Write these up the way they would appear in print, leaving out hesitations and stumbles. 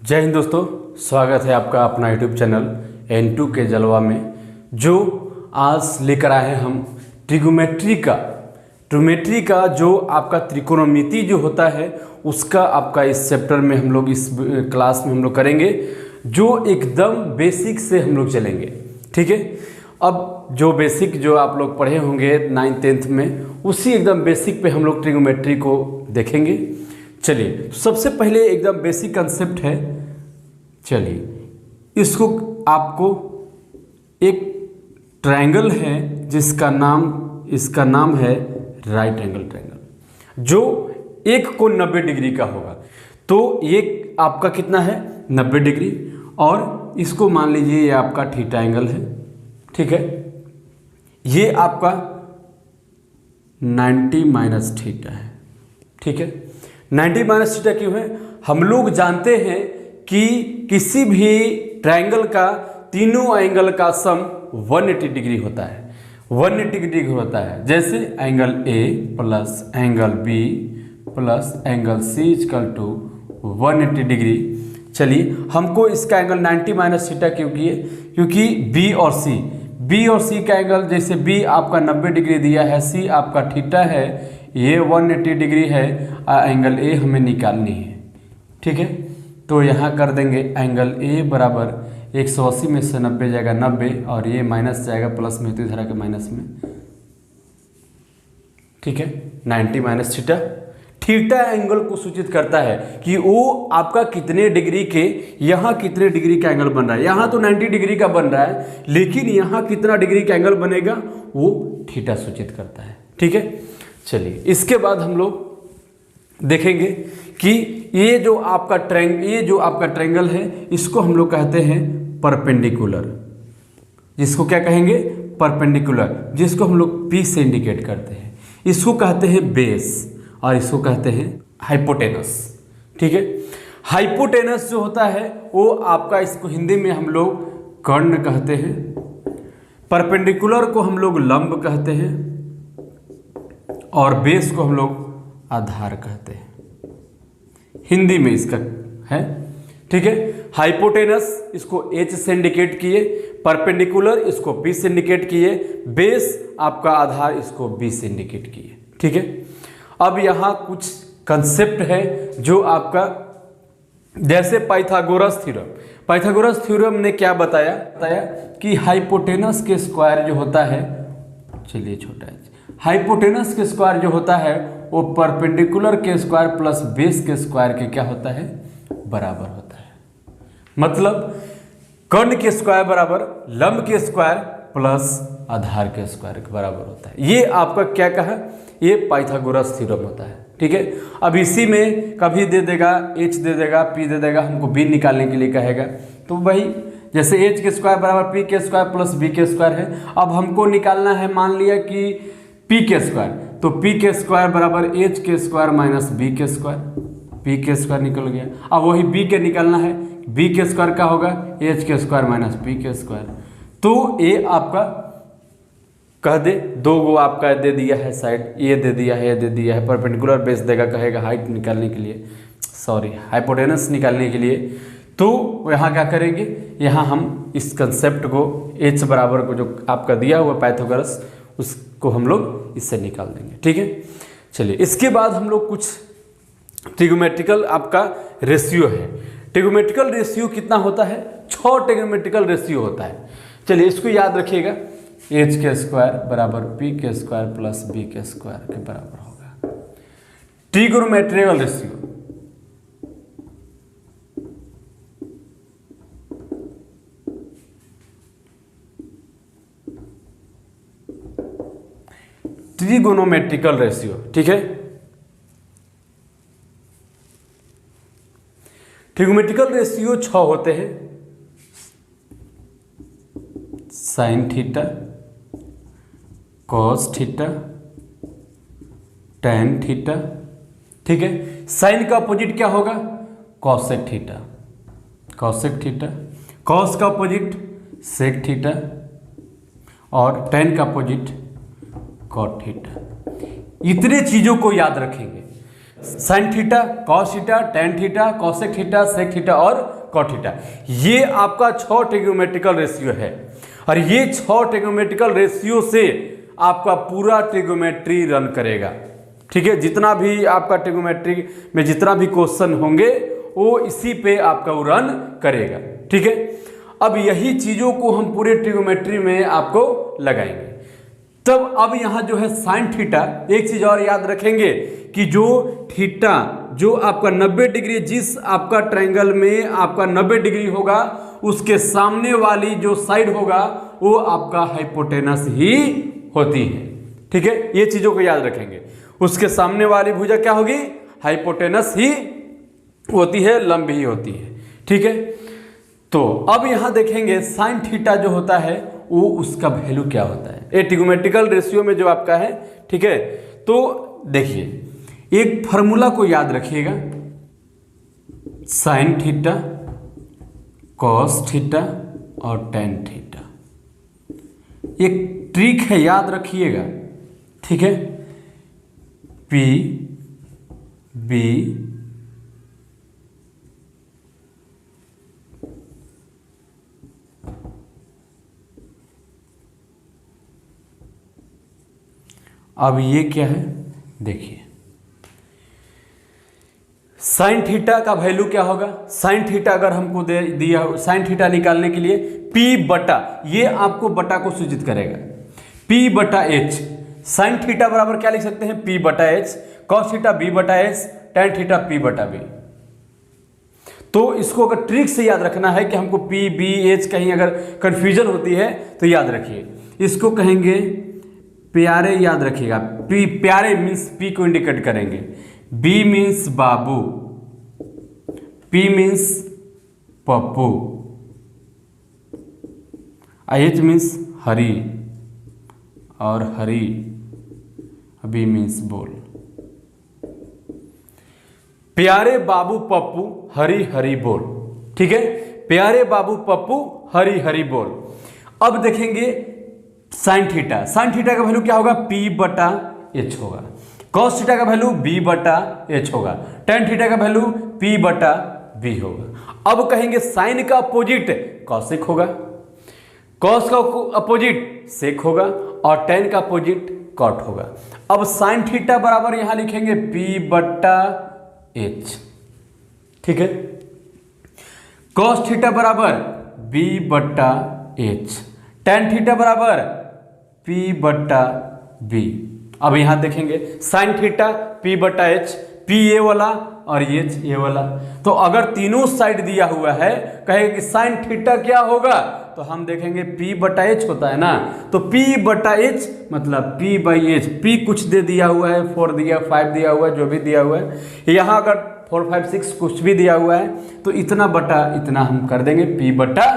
जय हिंद दोस्तों, स्वागत है आपका अपना यूट्यूब चैनल N2 के जलवा में। जो आज लेकर आए हैं हम ट्रिग्नोमेट्री का जो आपका त्रिकोणमिति जो होता है उसका आपका इस चैप्टर में हम लोग इस क्लास में हम लोग करेंगे, जो एकदम बेसिक से हम लोग चलेंगे। ठीक है, अब जो बेसिक जो आप लोग पढ़े होंगे 9th-10th में, उसी एकदम बेसिक पे हम लोग ट्रिग्नोमेट्री को देखेंगे। चलिए, सबसे पहले एकदम बेसिक कंसेप्ट है। चलिए, इसको आपको एक ट्रायंगल है जिसका इसका नाम है राइट एंगल ट्रायंगल, जो एक कोण 90 डिग्री का होगा। तो ये आपका कितना है 90 डिग्री, और इसको मान लीजिए ये आपका थीटा एंगल है। ठीक है, ये आपका 90 माइनस थीटा है। ठीक है, 90 माइनस थीटा क्यों है? हम लोग जानते हैं कि किसी भी ट्रायंगल का तीनों एंगल का सम 180 डिग्री होता है। 180 डिग्री होता है, जैसे angle A plus angle B plus angle C equal to 180 degree. चलिए, हमको इसका एंगल 90 माइनस थीटा क्यों किए? क्योंकि B और C का एंगल, जैसे B आपका 90 डिग्री दिया है, C आपका थीटा है, ये 180 डिग्री है, एंगल A हमें निकालनी है। ठीक है, तो यहाँ कर देंगे एंगल A बराबर 180 में से 90 जाएगा 90, और ये माइनस जाएगा प्लस में, तो इधर के माइनस में। ठीक है, 90 माइनस थीटा। थीटा एंगल को सूचित करता है कि वो आपका कितने डिग्री के, यहाँ कितने डिग्री का एंगल बन रहा है। यहाँ तो 90 डिग्री का बन रहा है, लेकिन यहाँ कितना डिग्री का एंगल बनेगा वो थीटा सूचित करता है। ठीक है, चलिए, इसके बाद हम लोग देखेंगे कि ये जो आपका ट्रायंगल है, इसको हम लोग कहते हैं परपेंडिकुलर। जिसको क्या कहेंगे? परपेंडिकुलर, जिसको हम लोग P से इंडिकेट करते हैं। इसको कहते हैं बेस, और इसको कहते हैं हाइपोटेनस। ठीक है, हाइपोटेनस जो होता है वो आपका, इसको हिंदी में हम लोग कर्ण कहते हैं। परपेंडिकुलर को हम लोग लंब कहते हैं, और बेस को हम लोग आधार कहते हैं। हिंदी में इसका है। ठीक है, हाइपोटेनस इसको H से इंडिकेट किए, परपेंडिकुलर इसको P से इंडिकेट किए, बेस आपका आधार इसको B से इंडिकेट किए। ठीक है, अब यहाँ कुछ कंसेप्ट है जो आपका, जैसे पाइथागोरस थ्योरम ने क्या बताया कि हाइपोटेनस के स्क्वायर जो होता है, चलिए छोटा है, हाइपोटेनस के स्क्वायर जो होता है वो परपेंडिकुलर के स्क्वायर प्लस बेस के स्क्वायर के क्या होता है? बराबर होता है। मतलब कर्ण के स्क्वायर बराबर लंब के स्क्वायर प्लस आधार के स्क्वायर के बराबर होता है। ये आपका क्या कहा? ये पाइथागोरस थ्योरम होता है। ठीक है, अब इसी में कभी दे देगा H दे देगा, P दे देगा, हमको B निकालने के लिए कहेगा, तो वही जैसे H के स्क्वायर बराबर P के स्क्वायर प्लस B के स्क्वायर है। अब हमको निकालना है, मान लिया कि P के स्क्वायर, तो P के स्क्वायर बराबर H के स्क्वायर माइनस B के स्क्वायर, P के स्क्वायर निकल गया। अब वही B के निकालना है, B के स्क्वायर का होगा H के स्क्वायर माइनस P के स्क्वायर। तो ये आपका कह दे, दो गो आपका दे दिया है साइड, ये दे दिया है, ये दे दिया है। परपेंडिकुलर बेस देगा, कहेगा हाइट निकालने के लिए, हाइपोटेनस निकालने के लिए। तो यहाँ क्या करेंगे, यहाँ हम इस कंसेप्ट को H बराबर को जो आपका दिया हुआ पाइथागोरस, उसको हम लोग इससे निकाल देंगे। ठीक है, चलिए, इसके बाद हम लोग कुछ ट्रिग्नोमेट्रिकल आपका रेशियो है। ट्रिग्नोमेट्रिकल रेशियो कितना होता है? 6 ट्रिग्नोमेट्रिकल रेशियो होता है। चलिए, इसको याद रखिएगा, H के स्क्वायर बराबर P के स्क्वायर प्लस B के स्क्वायर के बराबर होगा ट्रिग्नोमेट्रिकल रेशियो। ट्रिग्नोमेट्रिकल रेशियो, ठीक है। ट्रिग्नोमेट्रिकल रेशियो 6 होते हैं। Sine theta, cos theta, tan theta. ठीक है, साइन का अपोजिट क्या होगा? कॉसेक थीटा, कॉस का अपोजिट सेक थीटा, और टैन का अपोजिट कॉट थीटा। इतने चीजों को याद रखेंगे sine theta, cos theta, tan theta, cosec theta, sec theta और कॉट थीटा। ये आपका 6 ट्रिग्नोमेट्रिकल रेशियो है और ये 6 ट्रिग्नोमेट्रिकल रेशियो से आपका पूरा ट्रिग्नोमेट्री रन करेगा। ठीक है, जितना भी आपका ट्रिग्नोमेट्री में जितना भी क्वेश्चन होंगे वो इसी पे आपका वो रन करेगा। ठीक है, अब यही चीजों को हम पूरे ट्रिग्नोमेट्री में आपको लगाएंगे। तब अब यहां जो है साइन थीटा, एक चीज और याद रखेंगे कि जो थीटा जो आपका 90 डिग्री, जिस आपका ट्रायंगल में आपका 90 डिग्री होगा उसके सामने वाली जो साइड होगा वो आपका हाइपोटेनस ही होती है। ठीक है, ये चीजों को याद रखेंगे। उसके सामने वाली भुजा क्या होगी? हाइपोटेनस ही होती है, लंब ही होती है। ठीक है, तो अब यहां देखेंगे साइन थीटा जो होता है वो उसका वैल्यू क्या होता है ए ट्रिग्नोमेट्रिकल रेशियो में जो आपका है। ठीक है, तो देखिए एक फॉर्मूला को याद रखिएगा, साइन थीटा, कॉस थीटा और टेन थीटा। एक ट्रिक है, याद रखिएगा। ठीक है, पी बी अब ये क्या है देखिए, साइन थीटा का वैल्यू क्या होगा? साइन थीटा अगर हमको दे दिया, साइन थीटा निकालने के लिए P बटा, ये आपको बटा को सूचित करेगा, P बटा H। साइन थीटा बराबर क्या लिख सकते हैं? P बटा H, कॉस थीटा B बटा H, टेन थीटा P बटा B। तो इसको अगर ट्रिक से याद रखना है कि हमको P B H कहीं अगर कंफ्यूजन होती है तो याद रखिए, इसको कहेंगे प्यारे, याद रखिएगा। P प्यारे मीन्स P को इंडिकेट करेंगे, B means Babu, P means Pappu, H means Hari और हरी, B मीन्स बोल। प्यारे बाबू पप्पू हरी हरी बोल। ठीक है, प्यारे बाबू पप्पू हरी हरी बोल। अब देखेंगे साइन थीटा, साइन थीटा का वैल्यू क्या होगा? P बटा H होगा। कॉस थीटा का वैल्यू B बटा H होगा। टेन थीटा का वैल्यू P बटा B होगा। अब कहेंगे साइन का अपोजिट कॉसेक होगा, कॉस का अपोजिट सेक होगा और टेन का अपोजिट कॉट होगा। अब साइन थीटा बराबर यहां लिखेंगे P बटा H। ठीक है, कॉस थीटा बराबर B बटा H, टेन थीटा बराबर P बटा B। अब यहां देखेंगे साइन थीटा P बटा H, P ये वाला और H ये वाला। तो अगर तीनों साइड दिया हुआ है, कहेंगे कि साइन थीटा क्या होगा, तो हम देखेंगे P बटा H होता है ना, तो P बटा H मतलब P बाई H। P कुछ दे दिया हुआ है, 4 दिया, 5 दिया हुआ है, जो भी दिया हुआ है। यहाँ अगर 4 5 6 कुछ भी दिया हुआ है तो इतना बटा इतना हम कर देंगे, P बटा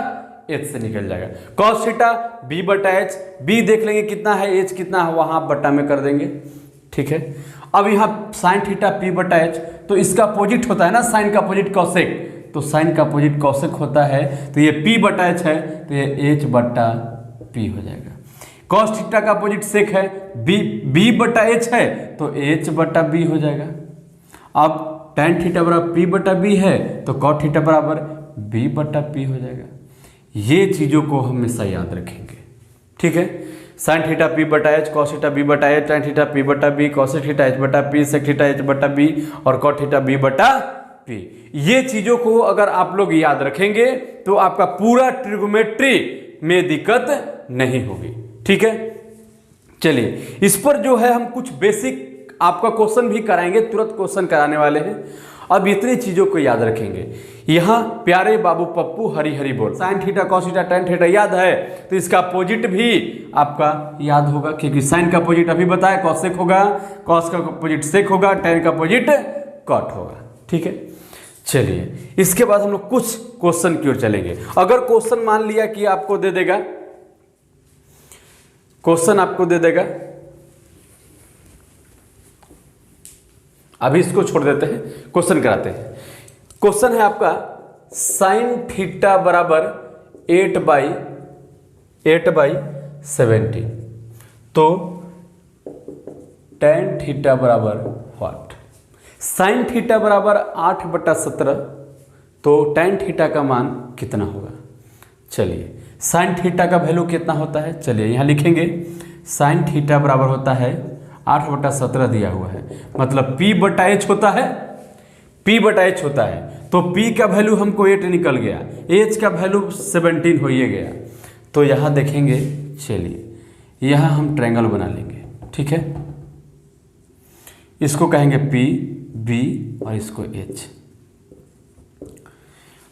H से निकल जाएगा। कॉस थीटा B बटा H, B देख लेंगे कितना है, H कितना है, वहां बटा में कर देंगे। ठीक है, अब यहाँ साइन थीटा P बटा H, तो इसका अपोजिट होता है ना साइन का अपोजिट कॉसेक, तो साइन का अपोजिट कॉसेक होता है, तो ये P बटा H है तो ये H बटा P हो जाएगा। कॉस थीटा का अपोजिट सेक है, B बटा H है तो H बटा B हो जाएगा। अब टेन थीटा बराबर P बटा B है तो कॉट थीटा बराबर B बटा P हो जाएगा। ये चीजों को हमेशा याद रखेंगे। ठीक है, साइन थीटा P बटा H, कॉस थीटा B बटा H, टेन थीटा P बटा B, कॉसेक थीटा H बटा P, सेक थीटा H बटा B और कॉट थीटा B बटा P। ये चीजों को अगर आप लोग याद रखेंगे तो आपका पूरा ट्रिग्नोमेट्री में दिक्कत नहीं होगी। ठीक है, चलिए इस पर जो है हम कुछ बेसिक आपका क्वेश्चन भी कराएंगे, तुरंत क्वेश्चन कराने वाले हैं। अब इतनी चीजों को याद रखेंगे। यहां प्यारे बाबू पप्पू हरी हरी बोल, sign theta cos theta tan theta याद है तो इसका अपोजिट भी आपका याद होगा, क्योंकि साइन का अपोजिट अभी बताया कॉसेक होगा, कॉस का अपोजिट सेक होगा, टेन का अपोजिट कॉट होगा। ठीक है, चलिए इसके बाद हम लोग कुछ क्वेश्चन की ओर चलेंगे। अगर क्वेश्चन मान लिया कि आपको दे देगा, क्वेश्चन आपको दे देगा, अभी इसको छोड़ देते हैं, क्वेश्चन कराते हैं। क्वेश्चन है आपका साइन थीटा बराबर 8 बाई 17, तो टेन थीटा बराबर व्हाट? साइन थीटा बराबर 8/17, तो टेन थीटा का मान कितना होगा? चलिए साइन थीटा का वैल्यू कितना होता है, चलिए यहाँ लिखेंगे। साइन थीटा बराबर होता है 8/17 दिया हुआ है, मतलब P/H होता है, P/H होता है, तो P का वैल्यू हमको 8 निकल गया, H का वैल्यू 17 हो ही गया। तो यहाँ देखेंगे, चलिए यहाँ हम ट्रायंगल बना लेंगे, ठीक है। इसको कहेंगे P, B और इसको H।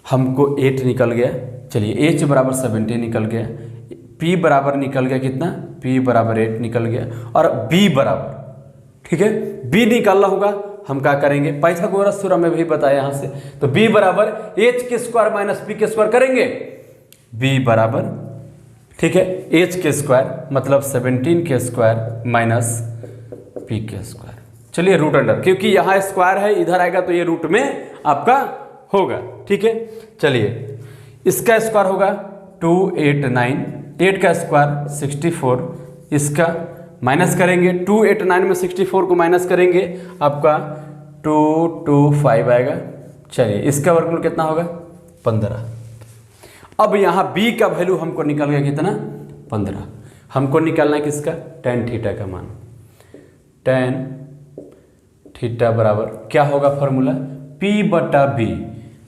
हमको 8 निकल गया, चलिए H बराबर 17 निकल गया, P बराबर निकल गया कितना, P बराबर 8 निकल गया, और B बराबर, ठीक है, B निकालना होगा। हम क्या करेंगे, पाइथागोरस थ्योरम में भी बताया यहाँ से, तो B बराबर H² माइनस P² करेंगे। B बराबर, ठीक है, H² मतलब 17² माइनस P²। चलिए रूट अंडर, क्योंकि यहाँ स्क्वायर है, इधर आएगा तो ये रूट में आपका होगा, ठीक है। चलिए इसका स्क्वायर होगा 289, 8 का स्क्वायर 64, इसका माइनस करेंगे, 289 में 64 को माइनस करेंगे, आपका 225 आएगा। चलिए इसका वर्गमूल कितना होगा, 15। अब यहाँ B का वैल्यू हमको निकल गया कितना, 15। हमको निकालना है किसका, टेन थीटा का मान। टेन थीटा बराबर क्या होगा formula, P/B,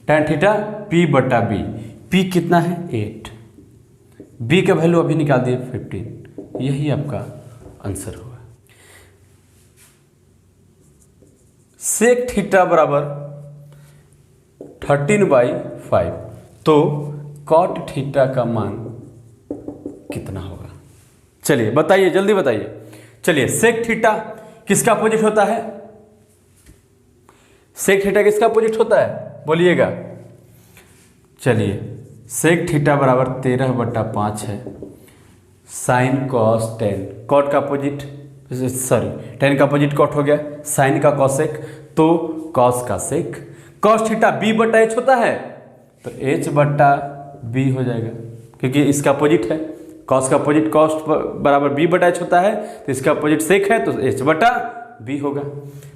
tan theta P/B। P कितना है, 8, B का वैल्यू अभी निकाल दिए 15, यही आपका आंसर होगा। सेक थीटा बराबर 13/5, तो कॉट थीटा का मान कितना होगा? चलिए बताइए, जल्दी बताइए। चलिए सेक थीटा किसका अपोजिट होता है, सेक थीटा किसका अपोजिट होता है, बोलिएगा। चलिए सेक थीटा बराबर 13/5 है, साइन कॉस टेन, कॉट का अपोजिट, सॉरी टेन का अपोजिट कॉट हो गया, साइन का कॉसेक, तो कॉस का सेक। कॉस थीटा B/H होता है, तो H/B हो जाएगा, क्योंकि इसका अपोजिट है, कॉस का अपोजिट कॉस बराबर B/H होता है, तो इसका अपोजिट सेक है, तो H/B होगा।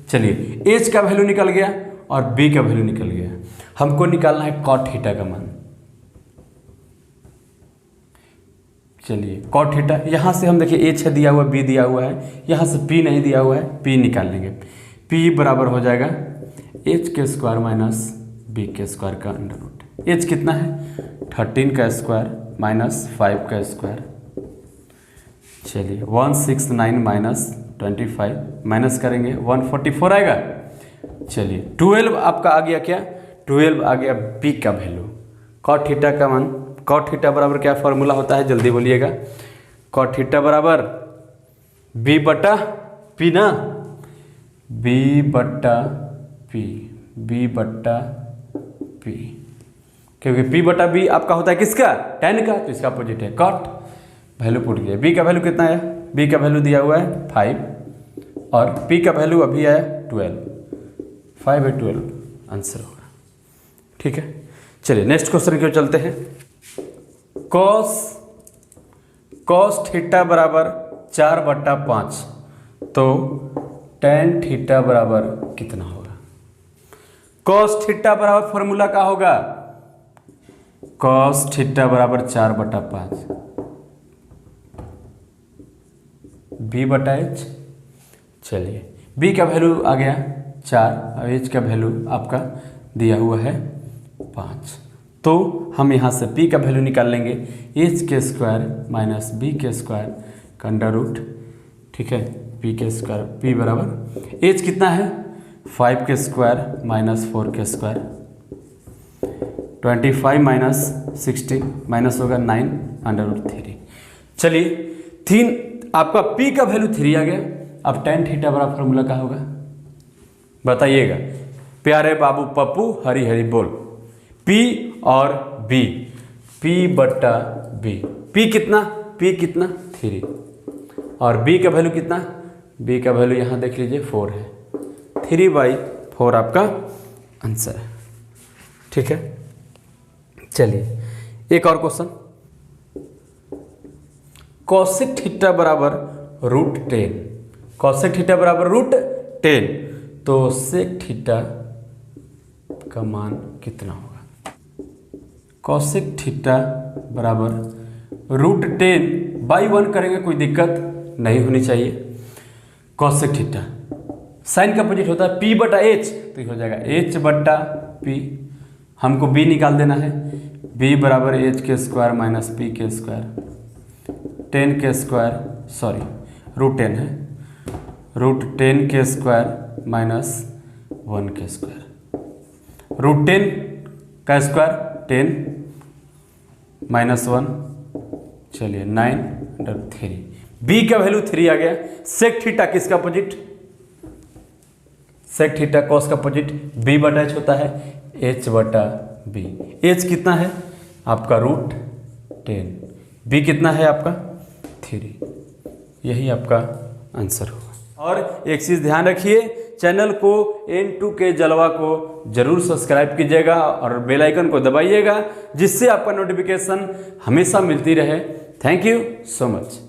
चलिए H का वैल्यू निकल गया और B का वैल्यू निकल गया, हमको निकालना है कॉट थीटा का मान। चलिए कॉट थीटा, यहाँ से हम देखिए H है दिया हुआ, B दिया हुआ है, यहाँ से P नहीं दिया हुआ है, P निकाल लेंगे। P बराबर हो जाएगा H² माइनस B² का अंडर रूट। H कितना है, 13 का स्क्वायर माइनस 5 का स्क्वायर। चलिए 169 माइनस 25 माइनस करेंगे 144 आएगा। चलिए 12 आपका आ गया, क्या 12 आ गया B का वैल्यू। कॉट थीटा का मान, कॉट थीटा बराबर क्या फॉर्मूला होता है, जल्दी बोलिएगा। कॉट थीटा बराबर B/P ना, B/P, B/P, क्योंकि P/B आपका होता है किसका, टेन का, तो इसका अपोजिट है कॉट। वैल्यू पुट गया, B का वैल्यू कितना है, B का वैल्यू दिया हुआ है 5 और P का वैल्यू अभी आया 12, 5/12 आंसर होगा, ठीक है। चलिए नेक्स्ट क्वेश्चन की ओर चलते हैं। कॉस थीटा बराबर 4/5, तो टेन थीटा बराबर कितना होगा? कॉस थीटा बराबर फॉर्मूला का होगा, कॉस थीटा बराबर 4/5 B/H। चलिए B का वैल्यू आ गया 4 और H का वैल्यू आपका दिया हुआ है 5, तो हम यहाँ से P का वैल्यू निकाल लेंगे, H² माइनस B² का अंडर रूट, ठीक है, P² P बराबर H कितना है, 5² माइनस 4² 25 माइनस 60 माइनस होगा 9 अंडर रूट 3। चलिए 3 आपका P का वैल्यू 3 आ गया। अब टेन थीटा बराबर फॉर्मूला का होगा, बताइएगा प्यारे बाबू पप्पू हरी हरी बोल। P और B, P/B, P कितना, P कितना 3 और B का वैल्यू कितना, B का वैल्यू यहाँ देख लीजिए 4 है, 3/4 आपका आंसर है, ठीक है। चलिए एक और क्वेश्चन। कॉसेक थीटा बराबर √10, कॉसेक थीटा बराबर √10, तो सेक थीटा का मान कितना होगा? कॉसेक थीटा बराबर √10/1 करेंगे, कोई दिक्कत नहीं होनी चाहिए। कॉसेक थीटा साइन का अपोजिट होता है P/H, तो ये हो जाएगा H/P। हमको B निकाल देना है, B बराबर H² माइनस P², 10² सॉरी √10 है, √10² माइनस 1², √10 का स्क्वायर 10 माइनस 1, चलिए 9/3। B का वैल्यू 3 आ गया। सेक थीटा किसका अपोजिट? सेक थीटा कॉस का अपोजिट B/H होता है, H/B। H कितना है आपका √10, B कितना है आपका 3। यही आपका आंसर होगा। और एक चीज़ ध्यान रखिए, चैनल को N2K जलवा को जरूर सब्सक्राइब कीजिएगा और बेल आइकन को दबाइएगा, जिससे आपका नोटिफिकेशन हमेशा मिलती रहे। Thank you so much.